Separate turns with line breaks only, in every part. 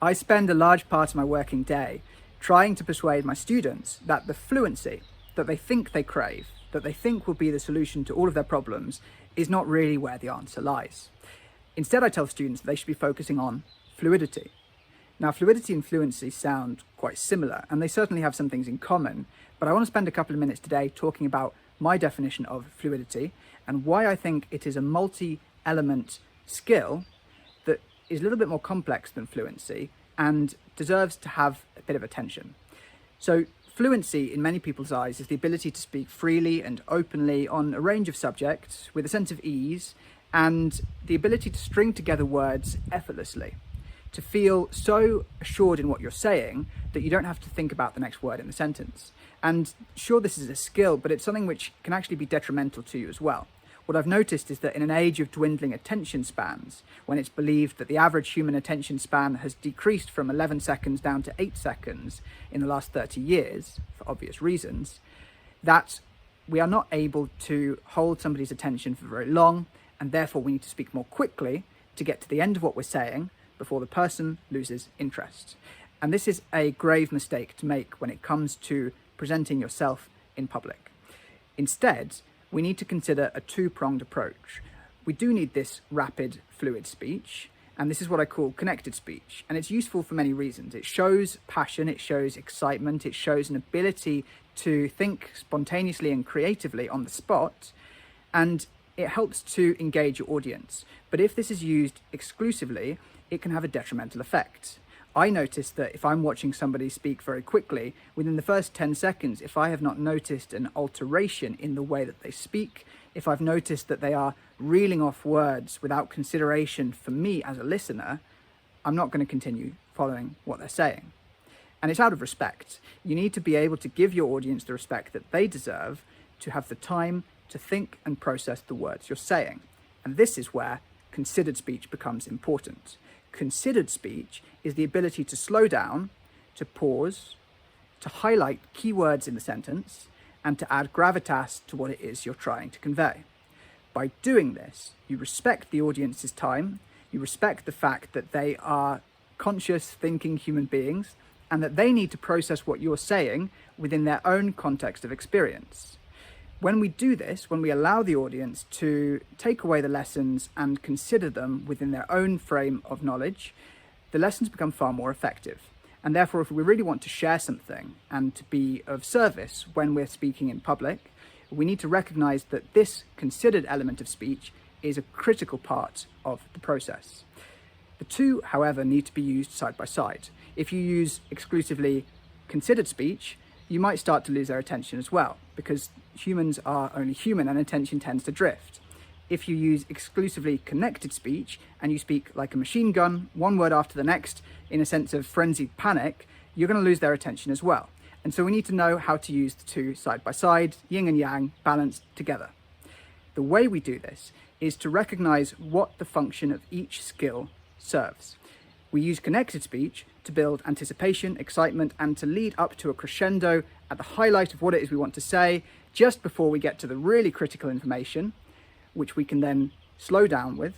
I spend a large part of my working day trying to persuade my students that the fluency that they think they crave, that they think will be the solution to all of their problems, is not really where the answer lies. Instead, I tell students that they should be focusing on fluidity. Now, fluidity and fluency sound quite similar, and they certainly have some things in common, but I want to spend a couple of minutes today talking about my definition of fluidity and why I think it is a multi-element skill that is a little bit more complex than fluency and deserves to have a bit of attention. So fluency, in many people's eyes, is the ability to speak freely and openly on a range of subjects with a sense of ease and the ability to string together words effortlessly, to feel so assured in what you're saying that you don't have to think about the next word in the sentence. And sure, this is a skill, but it's something which can actually be detrimental to you as well. What I've noticed is that in an age of dwindling attention spans, when it's believed that the average human attention span has decreased from 11 seconds down to 8 seconds in the last 30 years, for obvious reasons, that we are not able to hold somebody's attention for very long, and therefore we need to speak more quickly to get to the end of what we're saying before the person loses interest. And this is a grave mistake to make when it comes to presenting yourself in public. Instead, we need to consider a two-pronged approach. We do need this rapid, fluid speech, and this is what I call connected speech. And it's useful for many reasons. It shows passion, it shows excitement, it shows an ability to think spontaneously and creatively on the spot, and it helps to engage your audience. But if this is used exclusively, it can have a detrimental effect. I notice that if I'm watching somebody speak very quickly, within the first 10 seconds, if I have not noticed an alteration in the way that they speak, if I've noticed that they are reeling off words without consideration for me as a listener, I'm not going to continue following what they're saying. And it's out of respect. You need to be able to give your audience the respect that they deserve to have the time to think and process the words you're saying. And this is where considered speech becomes important. Considered speech is the ability to slow down, to pause, to highlight key words in the sentence, and to add gravitas to what it is you're trying to convey. By doing this, you respect the audience's time, you respect the fact that they are conscious, thinking human beings, and that they need to process what you're saying within their own context of experience. When we do this, when we allow the audience to take away the lessons and consider them within their own frame of knowledge, the lessons become far more effective. And therefore, if we really want to share something and to be of service when we're speaking in public, we need to recognize that this considered element of speech is a critical part of the process. The two, however, need to be used side by side. If you use exclusively considered speech, you might start to lose their attention as well, because humans are only human and attention tends to drift. If you use exclusively connected speech and you speak like a machine gun, one word after the next, in a sense of frenzied panic, you're going to lose their attention as well. And so we need to know how to use the two side by side, yin and yang, balanced together. The way we do this is to recognize what the function of each skill serves. We use connected speech to build anticipation, excitement, and to lead up to a crescendo at the highlight of what it is we want to say, just before we get to the really critical information, which we can then slow down with,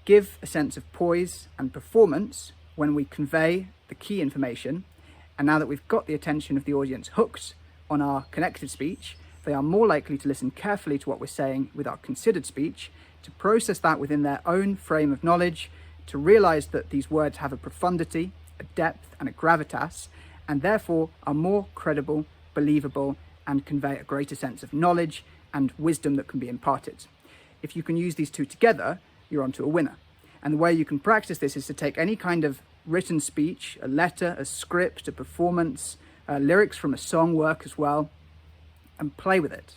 give a sense of poise and performance when we convey the key information. And now that we've got the attention of the audience hooked on our connected speech, they are more likely to listen carefully to what we're saying with our considered speech, to process that within their own frame of knowledge, to realize that these words have a profundity, a depth, and a gravitas, and therefore are more credible, believable, and convey a greater sense of knowledge and wisdom that can be imparted. If you can use these two together, you're onto a winner. And the way you can practice this is to take any kind of written speech, a letter, a script, a performance, lyrics from a song work as well, and play with it.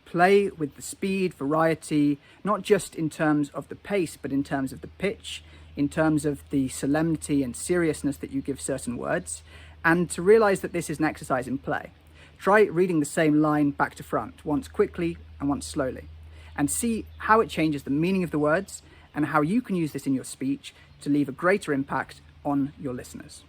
Play with the speed, variety, not just in terms of the pace, but in terms of the pitch, in terms of the solemnity and seriousness that you give certain words, and to realize that this is an exercise in play. Try reading the same line back to front, once quickly and once slowly, and see how it changes the meaning of the words and how you can use this in your speech to leave a greater impact on your listeners.